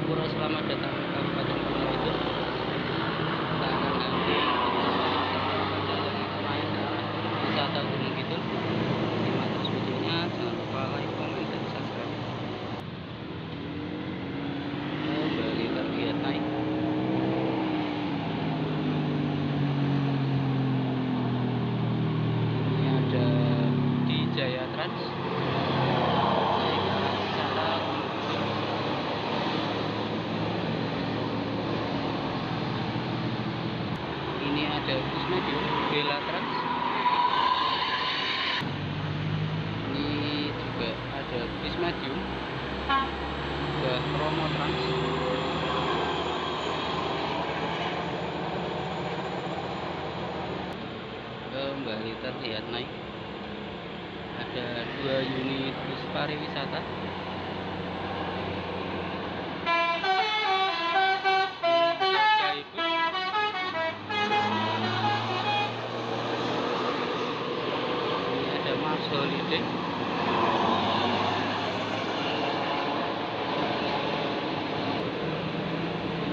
Pura, selamat datang ke Kabupaten Gunung Kidul. Kita akan nanti perjalanan main wisata Gunung Kidul. Simak terus videonya, jangan lupa like, comment, dan subscribe. Kembali terlihat naik. Ini ada di Jaya Trans. Ini ada bus medium Bella Trans. Ini juga ada bus medium Promo Trans. Kembali terlihat naik. Ada 2 unit bus pariwisata. Mars Holiday.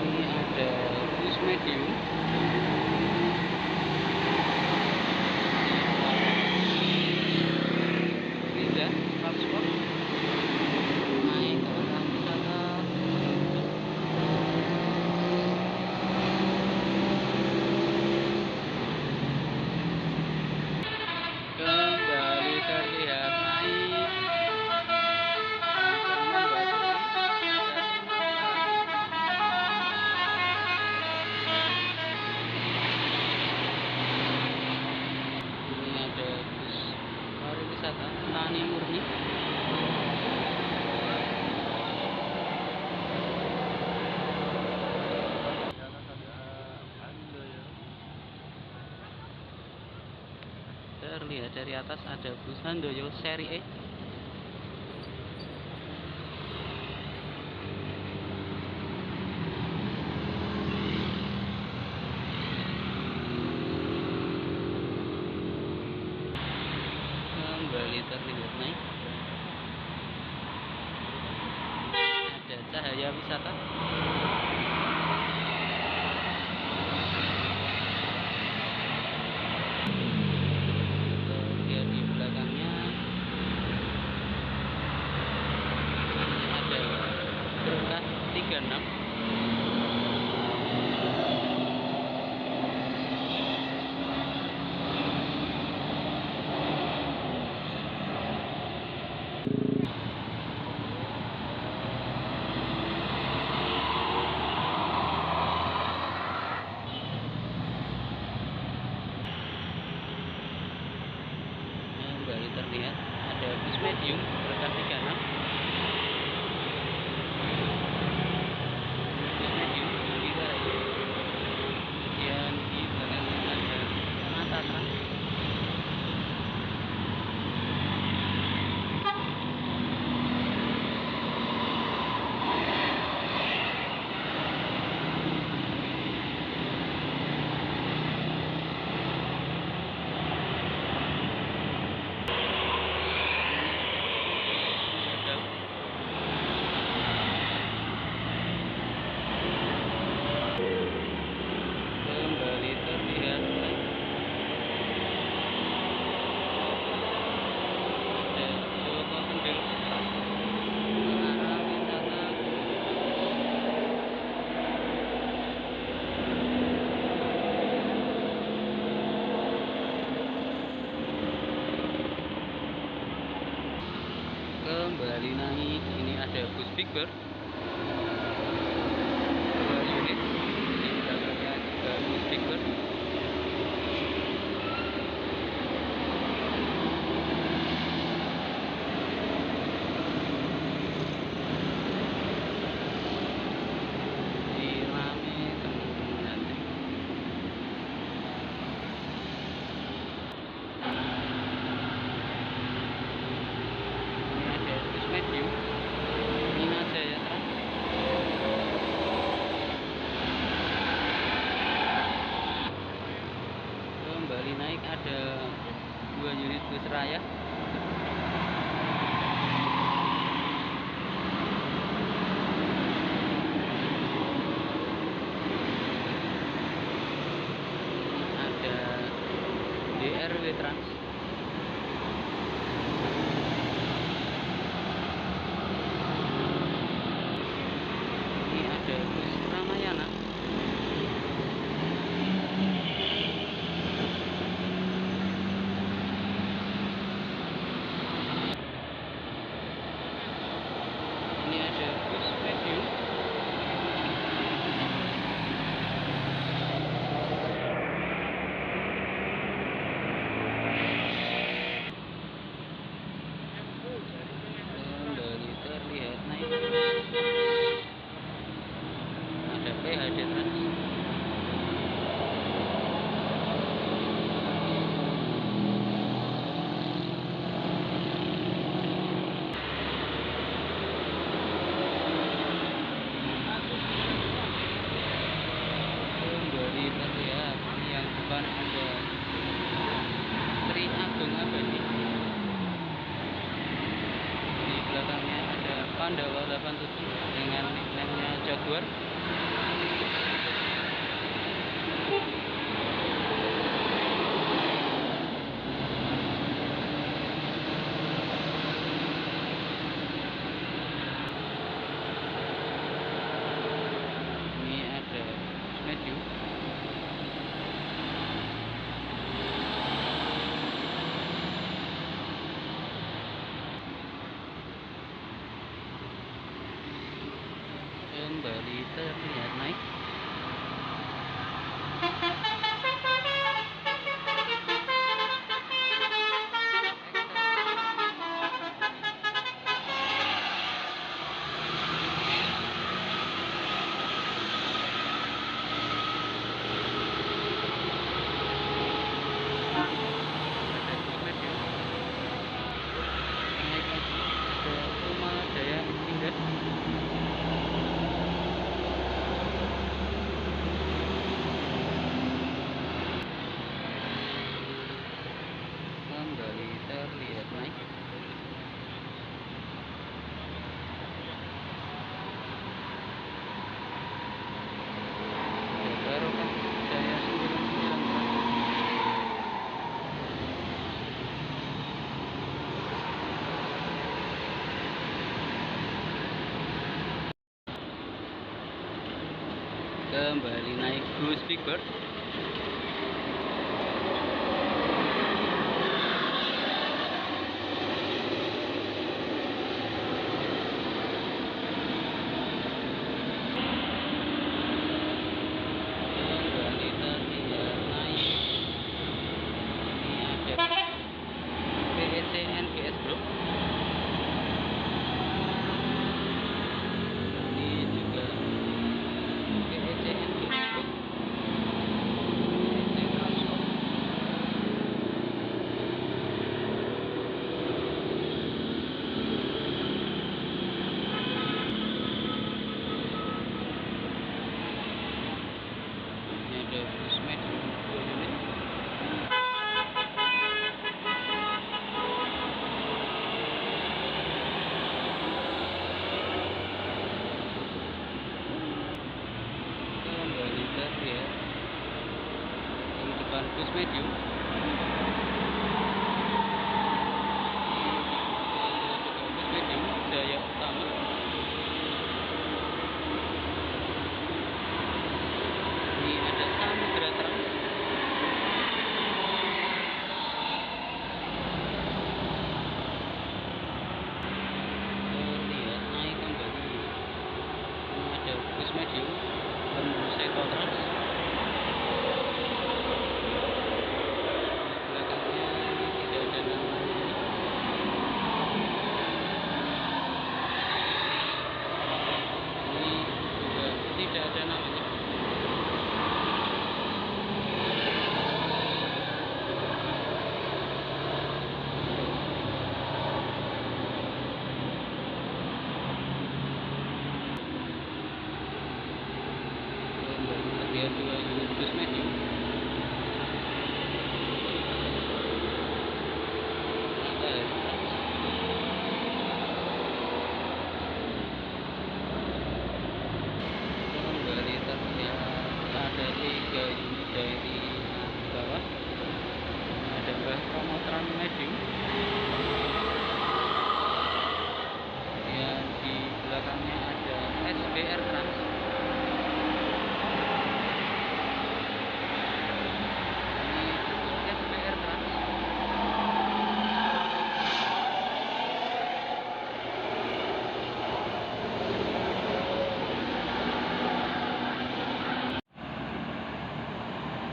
Ini ada bus medium Rida Transport. Naik ke arah wisata. Kembali terlihat naik. Ini ada bus pariwisata Tani Murni. Terlihat dari atas ada bus Handoyo seri E. Kembali terlihat naik. Ada Cahaya Wisata. Lihat di belakangnya ada Berkah 36. Kembali terlihat ada bus medium Berkah 36. Bus medium Lira. Kemudian di belakangnya ada Sangatata. Kembali terlihat naik. Ada Joko Kendil arah wisata. Kembali naik. Ini ada bus Big Bird 2 unit. Di belakangnya juga bus Big Bird. Di rame teman-teman. Ini ada bus medium Mina Jaya Trans. Pandawa 87 dengan nickname-nya Jaguar. Ini ada medium. Kembali terlihat naik. Ada medium. Naik lagi. Ada Rumah Jaya Indah. Kembali terlihat naik. Barokah Jaya 99. Kembali naik Blue Speedbird. Kembali terlihat naik. Ini ada PEC NGS Group. Ini juga PEC NGS Group. PEC Transport. Ini ada bus medium 2 unit. Kembali terlihat di depan bus medium. Bus medium Jaya Utama. Ini ada Samudra Trans. Terlihat naik kembali. Ini ada bus medium penuh Seto Trans. Belakangnya ini tidak ada namanya. Ini juga tidak ada namanya. Kembali terlihat 2 unit bus medium. Matahari Trans. Kembali terlihat ada 3 unit dari bawah. Ada Mbah Promotran medium. Kemudian di belakangnya ada SBR Trans. Ini SBR Trans.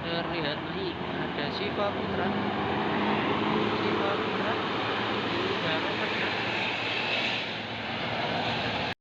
Terlihat naik ada Siva Putra.